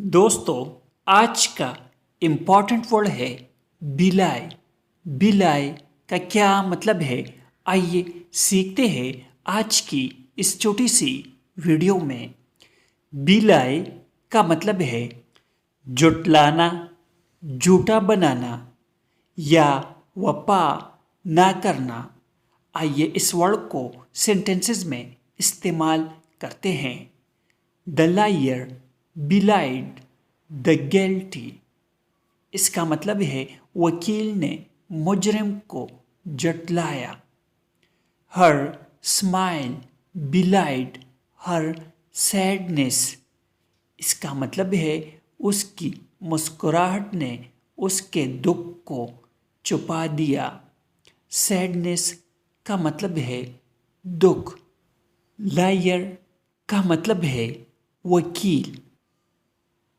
दोस्तों, आज का इम्पॉर्टेंट वर्ड है बिलाई। बिलाई का क्या मतलब है, आइए सीखते हैं आज की इस छोटी सी वीडियो में। बिलाई का मतलब है जुटलाना, झूठा बनाना या वफा ना करना। आइए इस वर्ड को सेंटेंसेस में इस्तेमाल करते हैं। The liar belied the guilty. इसका मतलब है वकील ने मुजरिम को जटलाया। हर स्माइल बिलाइड हर सैडनेस। इसका मतलब है उसकी मुस्कुराहट ने उसके दुख को छुपा दिया। सैडनेस का मतलब है दुख। लायर का मतलब है वकील।